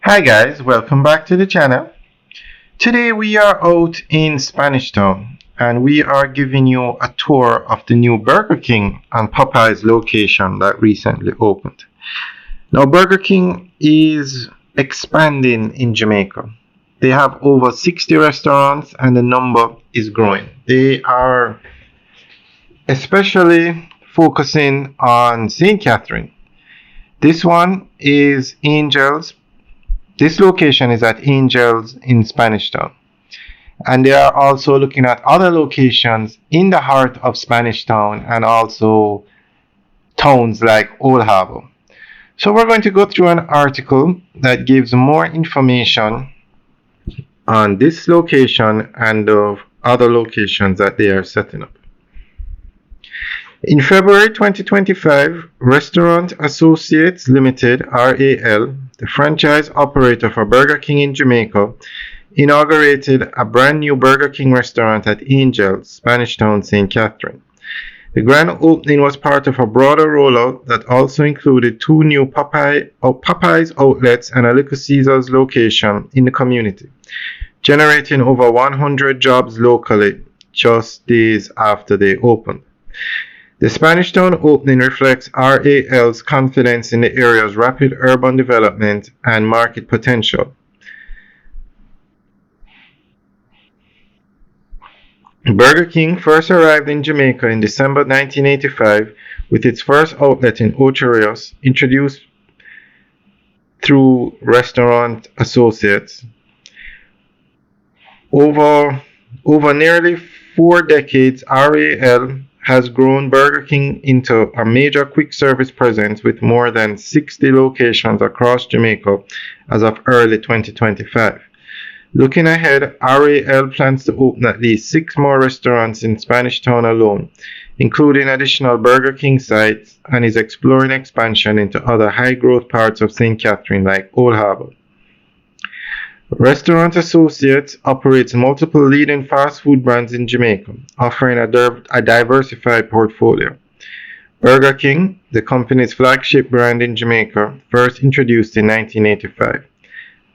Hi guys, welcome back to the channel. Today we are out in Spanish Town and we are giving you a tour of the new Burger King and Popeyes location that recently opened. Now Burger King is expanding in Jamaica. They have over 60 restaurants and the number is growing. They are especially focusing on St. Catherine. This one is Angels. This location is at Angels in Spanish Town. And they are also looking at other locations in the heart of Spanish Town and also towns like Old Harbor. So we're going to go through an article that gives more information on this location and the other locations that they are setting up. In February 2025, Restaurant Associates Limited (RAL), the franchise operator for Burger King in Jamaica, inaugurated a brand new Burger King restaurant at Angels, Spanish Town, St. Catherine. The grand opening was part of a broader rollout that also included two new Popeyes outlets and a Little Caesars location in the community, generating over 100 jobs locally just days after they opened. The Spanish Town opening reflects RAL's confidence in the area's rapid urban development and market potential. Burger King first arrived in Jamaica in December 1985 with its first outlet in Ocho Rios, introduced through Restaurant Associates. Over nearly 4 decades, RAL has grown Burger King into a major quick service presence with more than 60 locations across Jamaica as of early 2025. Looking ahead, RAL plans to open at least 6 more restaurants in Spanish Town alone, including additional Burger King sites, and is exploring expansion into other high-growth parts of St. Catherine like Old Harbor. Restaurant Associates operates multiple leading fast food brands in Jamaica, offering a diversified portfolio. Burger King, the company's flagship brand in Jamaica, first introduced in 1985.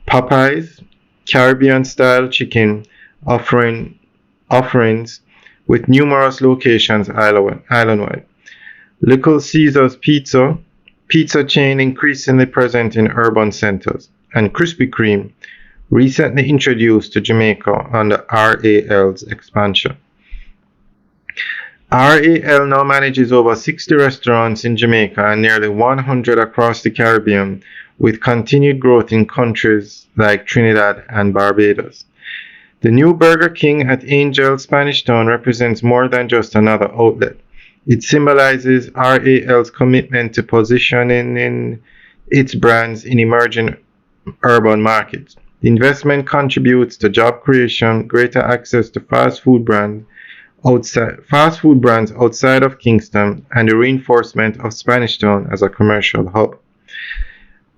Popeyes, Caribbean-style chicken offerings with numerous locations island-wide. Little Caesars pizza chain increasingly present in urban centers, and Krispy Kreme, recently introduced to Jamaica under RAL's expansion. RAL now manages over 60 restaurants in Jamaica and nearly 100 across the Caribbean, with continued growth in countries like Trinidad and Barbados. The new Burger King at Angel Spanish Town represents more than just another outlet. It symbolizes RAL's commitment to positioning its brands in emerging urban markets. The investment contributes to job creation, greater access to fast food brands outside of Kingston, and the reinforcement of Spanish Town as a commercial hub.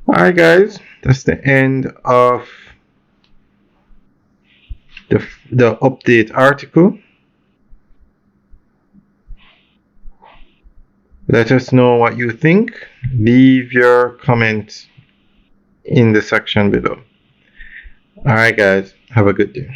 Alright guys, that's the end of the update article. Let us know what you think. Leave your comment in the section below. Alright guys, have a good day.